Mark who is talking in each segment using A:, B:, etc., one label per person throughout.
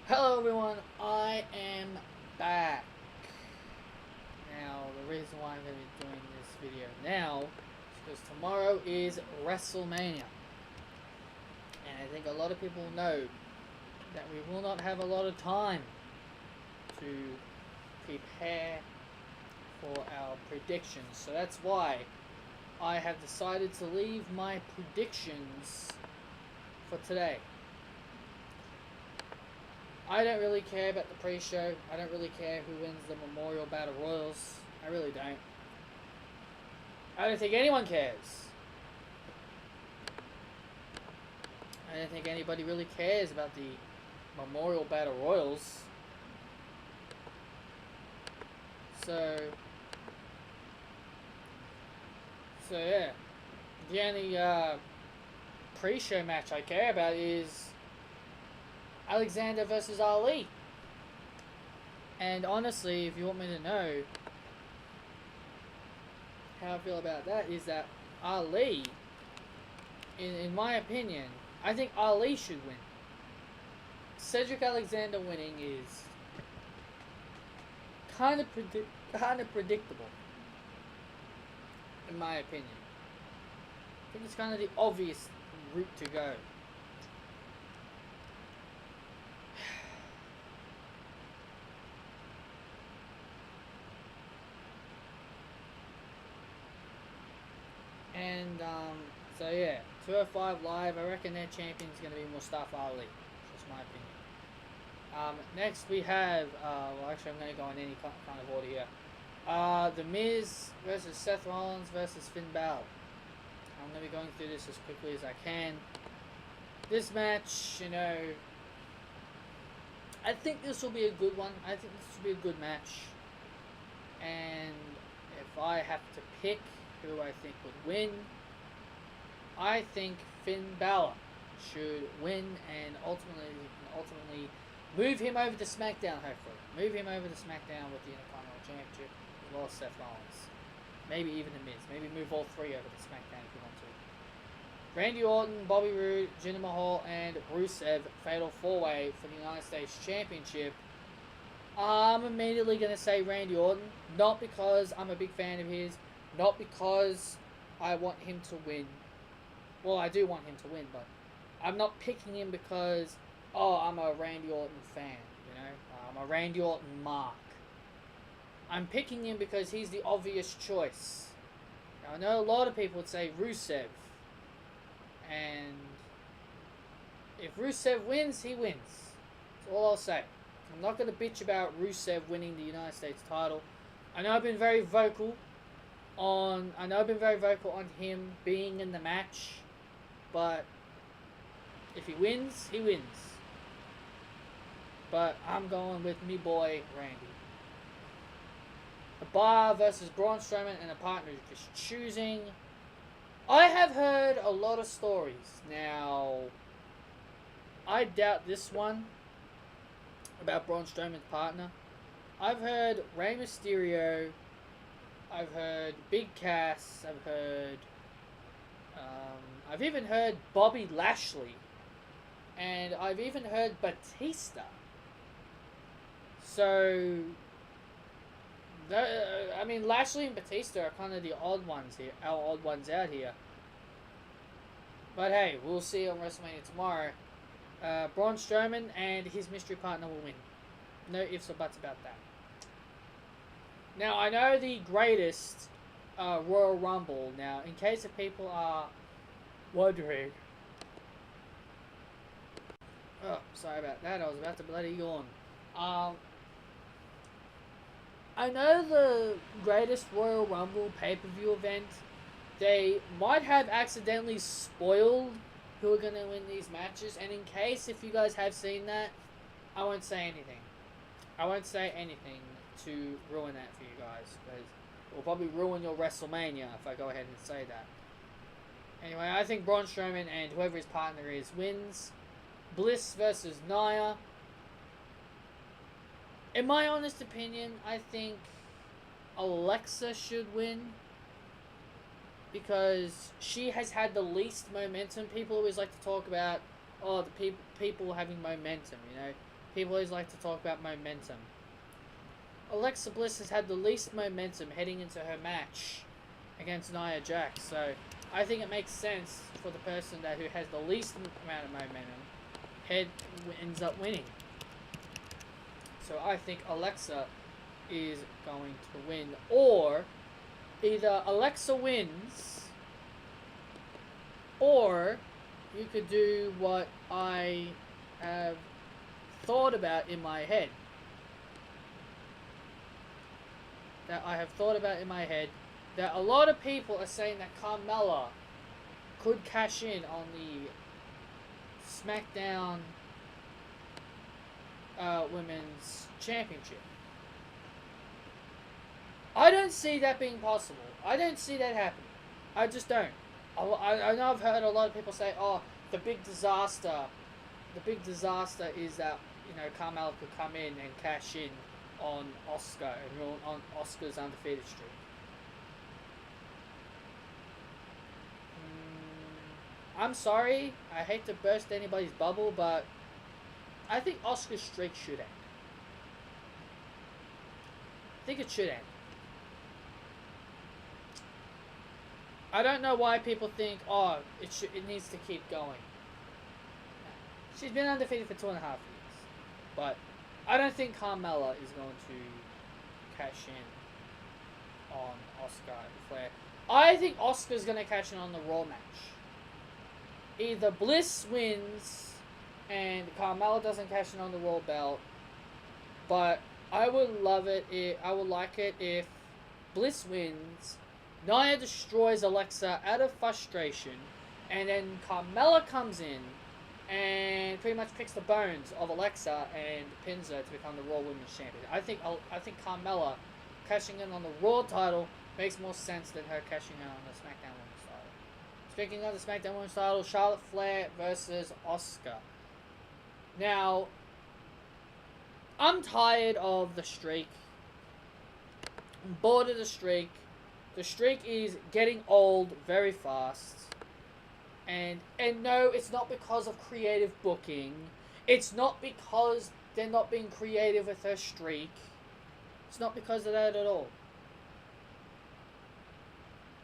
A: Hello everyone, I am back. Now, the reason why I'm going to be doing this video now is because tomorrow is Wrestlemania. And I think a lot of people know that we will not have a lot of time to prepare for our predictions. So that's why I have decided to leave my predictions for today. I don't really care about the pre-show. I don't really care who wins the Memorial Battle Royals. I really don't. I don't think anyone cares. I don't think anybody really cares about the Memorial Battle Royals. So yeah. The only pre-show match I care about is Alexander versus Ali. And honestly, if you want me to know how I feel about that, is that Ali, in my opinion, I think Ali should win. Cedric Alexander winning is kind of predictable, in my opinion. I think it's kind of the obvious route to go. And so yeah, 205 Live. I reckon their champion is going to be Mustafa Ali. That's my opinion. Next we have well, actually I'm going to go in any kind of order here. The Miz versus Seth Rollins versus Finn Balor. I'm going to be going through this as quickly as I can. This match, you know, I think this will be a good one. I think this will be a good match. And if I have to pick who I think would win, I think Finn Balor should win and ultimately move him over to SmackDown, hopefully. Move him over to SmackDown with the Intercontinental Championship as well as Seth Rollins. Maybe even The Miz. Maybe move all three over to SmackDown if you want to. Randy Orton, Bobby Roode, Jinder Mahal, and Rusev Fatal 4-Way for the United States Championship. I'm immediately going to say Randy Orton. Not because I'm a big fan of his. Not because I want him to win. Well, I do want him to win, but I'm not picking him because, oh, I'm a Randy Orton fan, you know? I'm a Randy Orton mark. I'm picking him because he's the obvious choice. Now, I know a lot of people would say Rusev. And if Rusev wins, he wins. That's all I'll say. I'm not going to bitch about Rusev winning the United States title. I know I've been very vocal on him being in the match, but if he wins, he wins. But I'm going with me boy Randy. A Bar versus Braun Strowman and a partner just choosing. I have heard a lot of stories. Now, I doubt this one about Braun Strowman's partner. I've heard Rey Mysterio. I've heard Big Cass. I've even heard Bobby Lashley. And I've even heard Batista. So, I mean, Lashley and Batista are kind of the odd ones here, our odd ones out here. But hey, we'll see on WrestleMania tomorrow. Braun Strowman and his mystery partner will win. No ifs or buts about that. Now, I know the greatest Royal Rumble. Now, in case if people are wondering. Oh, sorry about that. I was about to bloody yawn. I know the greatest Royal Rumble pay-per-view event, they might have accidentally spoiled who are going to win these matches. And in case if you guys have seen that, I won't say anything. I won't say anything to ruin that for you guys, because it will probably ruin your WrestleMania if I go ahead and say that. Anyway, I think Braun Strowman and whoever his partner is wins. Bliss versus Nia. In my honest opinion, I think Alexa should win because she has had the least momentum. People always like to talk about, oh, the people having momentum, you know. people always like to talk about momentum. Alexa Bliss has had the least momentum heading into her match against Nia Jax, so I think it makes sense for the person who has the least amount of momentum ends up winning. So I think Alexa is going to win, or either Alexa wins, or you could do what I have thought about in my head. That a lot of people are saying that Carmella could cash in on the SmackDown Women's Championship. I don't see that being possible. I don't see that happening. I just don't. I know I've heard a lot of people say, oh, the big disaster is that, Carmella could come in and cash in on Asuka and on Asuka's undefeated streak. I'm sorry, I hate to burst anybody's bubble, but I think Asuka's streak should end. I think it should end. I don't know why people think, oh, it needs to keep going. She's been undefeated for 2.5 years. But I don't think Carmella is going to cash in on Asuka and Flair. I think Asuka's going to cash in on the Raw match. Either Bliss wins and Carmella doesn't cash in on the Raw belt, but I would like it if Bliss wins, Nia destroys Alexa out of frustration, and then Carmella comes in and pretty much picks the bones of Alexa and pins her to become the Raw Women's Champion. I think Carmella cashing in on the Raw title makes more sense than her cashing in on the SmackDown Women's title. Speaking of the SmackDown Women's title, Charlotte Flair versus Asuka. Now, I'm tired of the streak. I'm bored of the streak. The streak is getting old very fast. And no, it's not because of creative booking. It's not because they're not being creative with her streak. It's not because of that at all.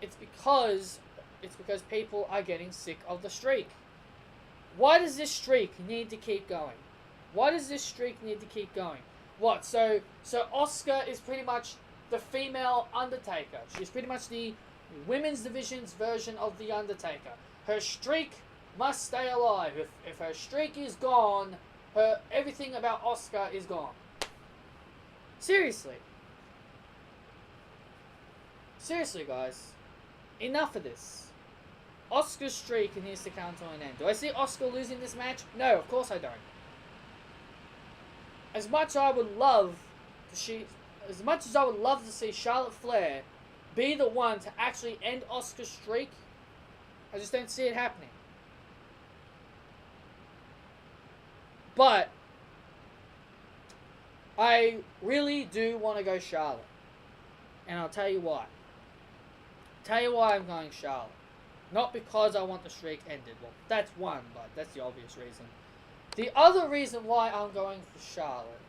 A: It's because people are getting sick of the streak. Why does this streak need to keep going? What? So Asuka is pretty much the female Undertaker. She's pretty much the women's division's version of the Undertaker. Her streak must stay alive. If her streak is gone, everything about Asuka is gone. Seriously, guys. Enough of this. Asuka's streak needs to come to an end. Do I see Asuka losing this match? No, of course I don't. As much as I would love to see Charlotte Flair be the one to actually end Asuka's streak, I just don't see it happening. But I really do want to go Charlotte. And I'll tell you why. I'm going Charlotte. Not because I want the streak ended. Well, that's one, but that's the obvious reason. The other reason why I'm going for Charlotte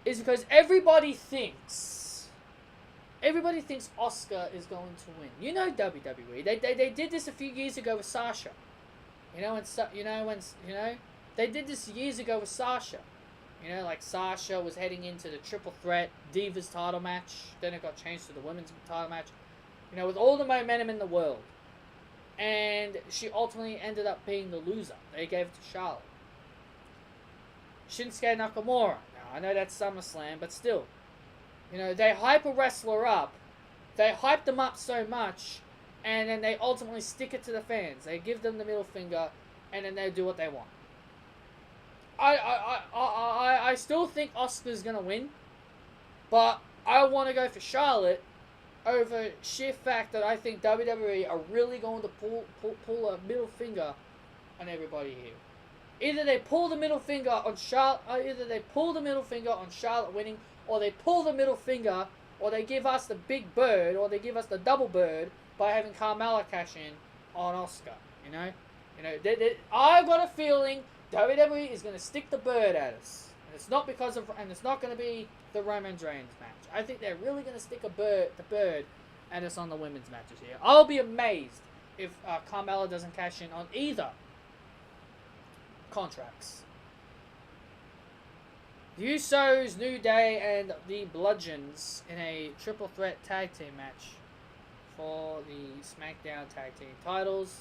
A: is because everybody thinks Asuka is going to win. You know WWE. They did this a few years ago with Sasha. They did this years ago with Sasha. Like Sasha was heading into the triple threat Divas title match. Then it got changed to the women's title match. With all the momentum in the world. And she ultimately ended up being the loser. They gave it to Charlotte. Shinsuke Nakamura. Now, I know that's SummerSlam, but still. They hype a wrestler up. They hype them up so much, and then they ultimately stick it to the fans. They give them the middle finger, and then they do what they want. I still think Asuka's going to win, but I want to go for Charlotte over sheer fact that I think WWE are really going to pull a middle finger on everybody here. Either they pull the middle finger on Charlotte winning, or they pull the middle finger, or they give us the big bird, or they give us the double bird by having Carmella cash in on Asuka. I've got a feeling WWE is going to stick the bird at us. And it's not going to be the Roman Reigns match. I think they're really going to stick the bird at us on the women's matches here. I'll be amazed if Carmella doesn't cash in on either contracts. The Usos, New Day, and the Bludgeons in a triple threat tag team match for the SmackDown tag team titles.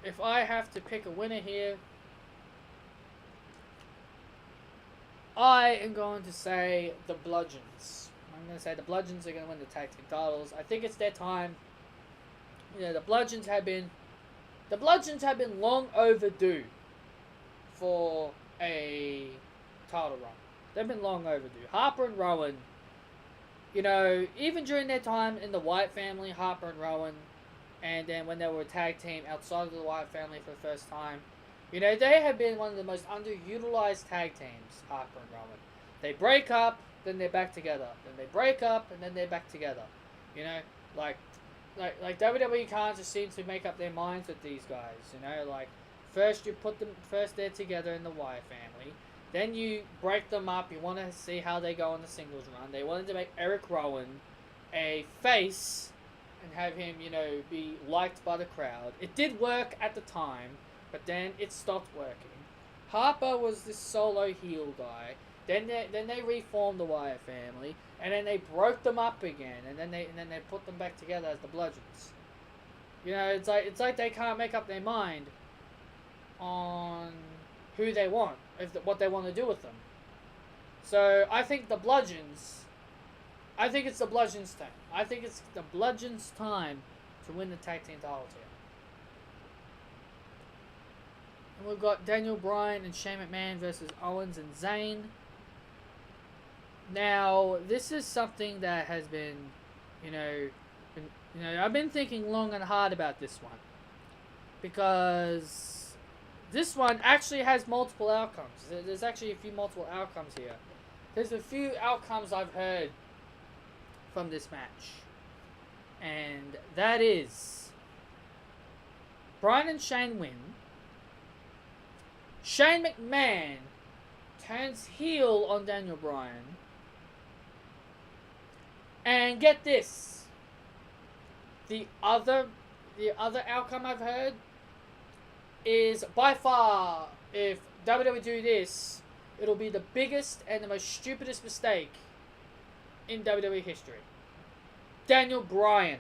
A: If I have to pick a winner here, I am going to say the Bludgeons. I'm going to say the Bludgeons are going to win the tag team titles. I think it's their time. The Bludgeons have been long overdue for a title run. They've been long overdue. Harper and Rowan, even during their time in the Wyatt family, Harper and Rowan, and then when they were a tag team outside of the Wyatt family for the first time, they have been one of the most underutilized tag teams, Harper and Rowan. They break up, then they're back together. Then they break up, and then they're back together. Like WWE can't just seem to make up their minds with these guys. First they're together in the Wyatt family. Then you break them up. You want to see how they go on the singles run. They wanted to make Eric Rowan a face and have him, be liked by the crowd. It did work at the time, but then it stopped working. Harper was this solo heel guy. Then they reformed the Wyatt family, and then they broke them up again, and then they put them back together as the Bludgeons. It's like they can't make up their mind on who they want, what they want to do with them. So I think the Bludgeons. I think it's the Bludgeons' time. I think it's the Bludgeons' time to win the tag team titles here. And we've got Daniel Bryan and Shane McMahon versus Owens and Zayn. Now, this is something that has been, I've been thinking long and hard about this one. Because this one actually has multiple outcomes. There's actually a few multiple outcomes here. There's a few outcomes I've heard from this match. And that is Bryan and Shane win. Shane McMahon turns heel on Daniel Bryan. And get this. The other outcome I've heard is by far, if WWE do this, it'll be the biggest and the most stupidest mistake in WWE history. Daniel Bryan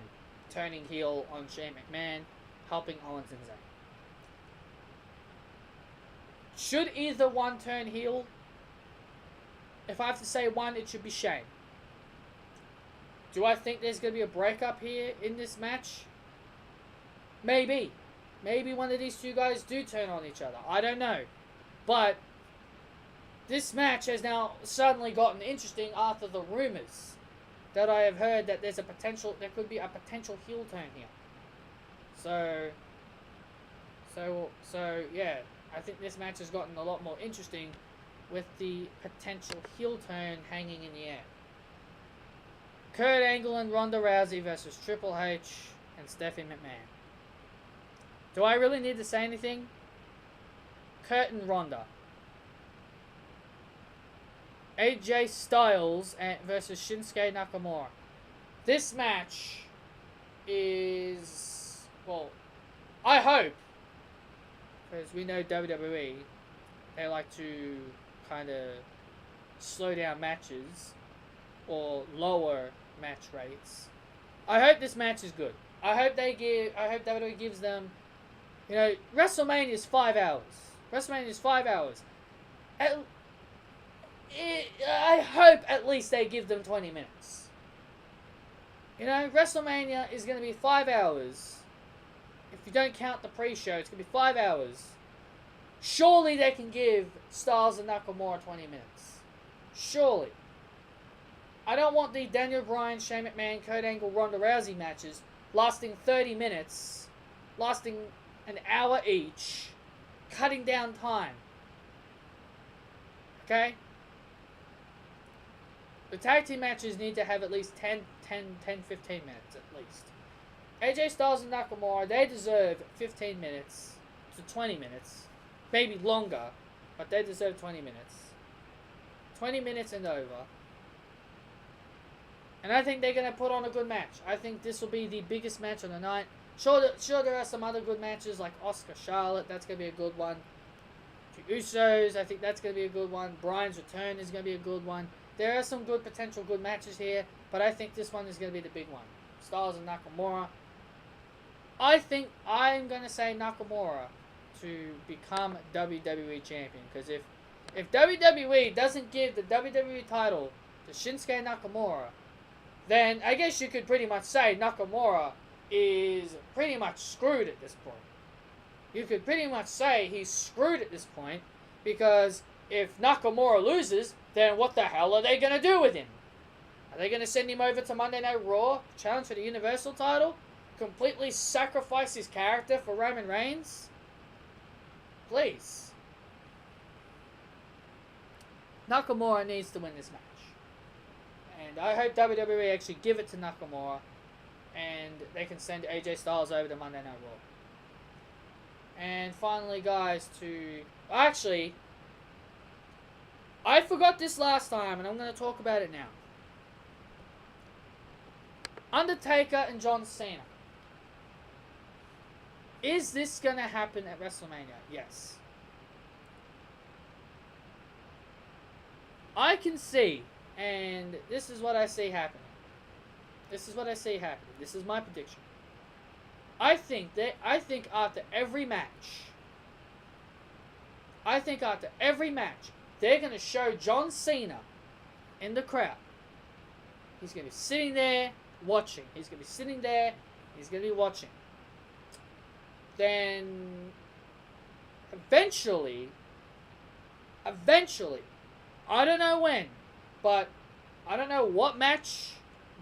A: turning heel on Shane McMahon, helping Owens and Zayn. Should either one turn heel? If I have to say one, it should be Shane. Do I think there's going to be a breakup here in this match? Maybe. Maybe one of these two guys do turn on each other. I don't know. But this match has now suddenly gotten interesting after the rumors that I have heard that there could be a potential heel turn here. So yeah, I think this match has gotten a lot more interesting with the potential heel turn hanging in the air. Kurt Angle and Ronda Rousey versus Triple H and Stephanie McMahon. Do I really need to say anything? Kurt and Ronda. AJ Styles versus Shinsuke Nakamura. This match is, well, I hope, because we know WWE, they like to kind of slow down matches or lower match rates. I hope this match is good. I hope WWE gives them, WrestleMania is 5 hours. WrestleMania is 5 hours. I hope at least they give them 20 minutes. WrestleMania is going to be 5 hours. If you don't count the pre-show, it's going to be 5 hours. Surely they can give Styles and Nakamura 20 minutes. Surely. I don't want the Daniel Bryan, Shane McMahon, Kurt Angle, Ronda Rousey matches lasting 30 minutes, lasting an hour each, cutting down time. Okay? The tag team matches need to have at least 10, 15 minutes at least. AJ Styles and Nakamura, they deserve 15 minutes to 20 minutes. Maybe longer, but they deserve 20 minutes. 20 minutes and over. And I think they're going to put on a good match. I think this will be the biggest match of the night. Sure, there are some other good matches like Oscar Charlotte. That's going to be a good one. The Usos, I think that's going to be a good one. Bryan's return is going to be a good one. There are some good potential good matches here, but I think this one is going to be the big one. Styles and Nakamura. I think I'm going to say Nakamura to become WWE champion, because if WWE doesn't give the WWE title to Shinsuke Nakamura, then I guess you could pretty much say Nakamura is pretty much screwed at this point. You could pretty much say he's screwed at this point, because if Nakamura loses, then what the hell are they going to do with him? Are they going to send him over to Monday Night Raw, challenge for the Universal title, completely sacrifice his character for Roman Reigns? Please. Nakamura needs to win this match. And I hope WWE actually give it to Nakamura, and they can send AJ Styles over to Monday Night Raw. And finally, guys, actually, I forgot this last time, and I'm going to talk about it now. Undertaker and John Cena. Is this going to happen at WrestleMania? Yes. I can see, and this is what I see happening. This is what I see happening. This is my prediction. I think after every match, they're going to show John Cena in the crowd. He's going to be sitting there watching. He's going to be sitting there. He's going to be watching. Then, eventually, I don't know when, but I don't know what match,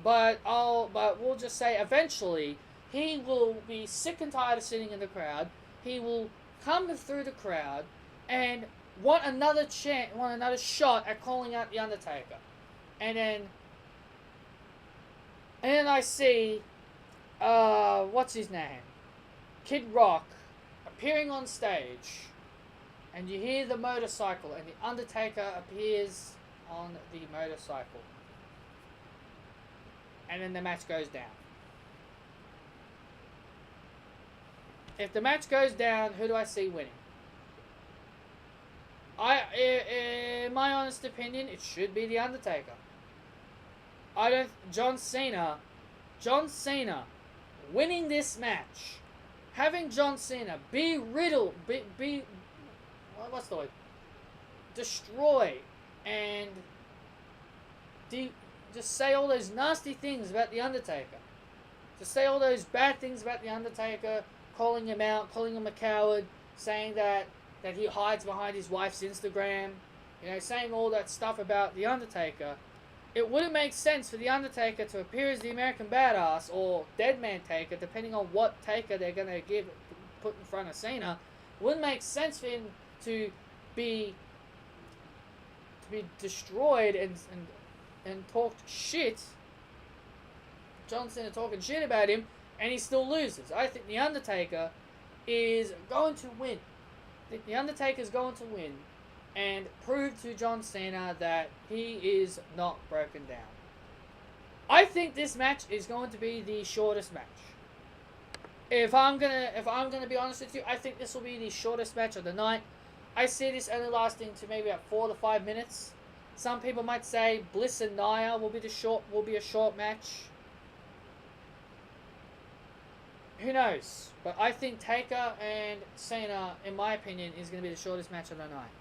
A: but we'll just say eventually he will be sick and tired of sitting in the crowd. He will come through the crowd and want another shot at calling out the Undertaker, and then I see what's his name, Kid Rock, appearing on stage, and you hear the motorcycle, and the Undertaker appears on the motorcycle, and then the match goes down. If the match goes down, who do I see winning? In my honest opinion, it should be the Undertaker. John Cena winning this match, having John Cena be what's the word? Destroy and just say all those nasty things about the Undertaker. Just say all those bad things about the Undertaker, calling him out, calling him a coward, saying that he hides behind his wife's Instagram, saying all that stuff about the Undertaker. It wouldn't make sense for the Undertaker to appear as the American Badass or Dead Man Taker, depending on what Taker they're going to put in front of Cena. It wouldn't make sense for him to be destroyed and talked shit. John Cena talking shit about him, and he still loses. I think the Undertaker is going to win. I think the Undertaker is going to win and prove to John Cena that he is not broken down. I think this match is going to be the shortest match. If I'm gonna be honest with you, I think this will be the shortest match of the night. I see this only lasting to maybe about 4 to 5 minutes. Some people might say Bliss and Nia will be a short match. Who knows? But I think Taker and Cena, in my opinion, is going to be the shortest match of the night.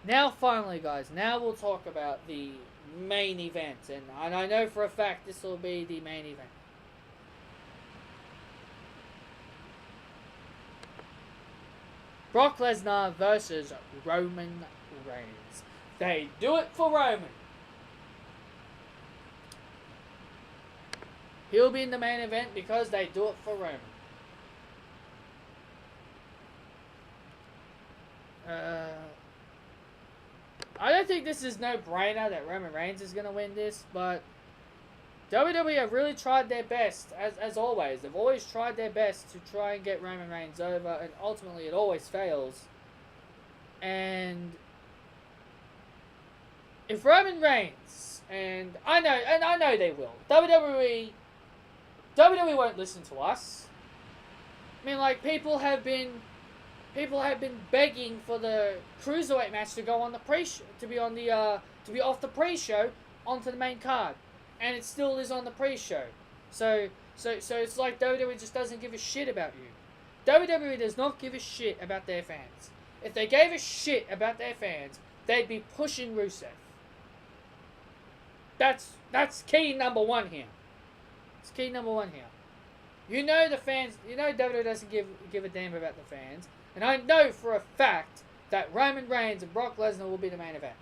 A: Now, finally, guys, now we'll talk about the main event. And I know for a fact this will be the main event. Brock Lesnar versus Roman Reigns. They do it for Roman. He'll be in the main event because they do it for Roman. I don't think this is no-brainer that Roman Reigns is going to win this, but WWE have really tried their best, as always. They've always tried their best to try and get Roman Reigns over, and ultimately it always fails. And if Roman Reigns, and I know they will, WWE won't listen to us. I mean, like, people have been begging for the cruiserweight match to go on the to be off the pre-show onto the main card, and it still is on the pre-show. So it's like WWE just doesn't give a shit about you. WWE does not give a shit about their fans. If they gave a shit about their fans, they'd be pushing Rusev. That's key number one here. It's key number one here. You know the fans. You know WWE doesn't give a damn about the fans. And I know for a fact that Roman Reigns and Brock Lesnar will be the main event.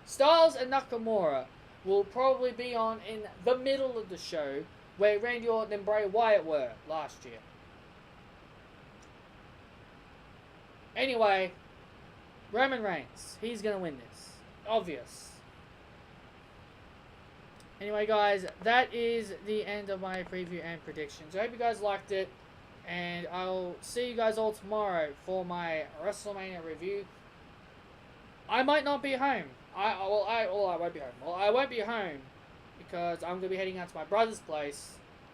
A: Styles and Nakamura will probably be on in the middle of the show, where Randy Orton and Bray Wyatt were last year. Anyway, Roman Reigns, he's going to win this. Obvious. Anyway, guys, that is the end of my preview and predictions. I hope you guys liked it, and I'll see you guys all tomorrow for my WrestleMania review. I might not be home. I won't be home. Well, I won't be home because I'm going to be heading out to my brother's place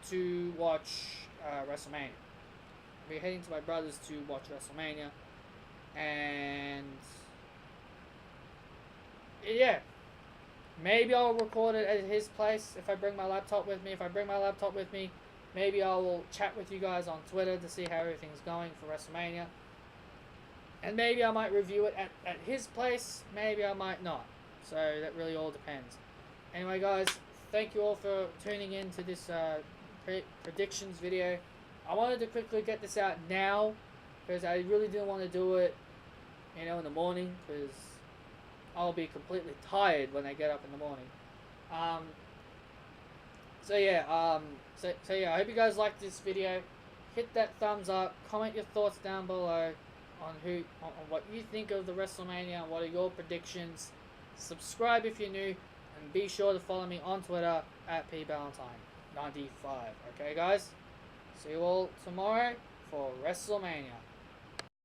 A: to watch WrestleMania. I'll be heading to my brother's to watch WrestleMania, and yeah. Maybe I'll record it at his place if I bring my laptop with me. If I bring my laptop with me, maybe I will chat with you guys on Twitter to see how everything's going for WrestleMania. And maybe I might review it at his place. Maybe I might not. So that really all depends. Anyway, guys, thank you all for tuning in to this predictions video. I wanted to quickly get this out now because I really didn't want to do it, in the morning, because I'll be completely tired when I get up in the morning. So yeah, I hope you guys liked this video. Hit that thumbs up. Comment your thoughts down below on what you think of the WrestleMania and what are your predictions. Subscribe if you're new, and be sure to follow me on Twitter at pballantyne95. Okay, guys. See you all tomorrow for WrestleMania.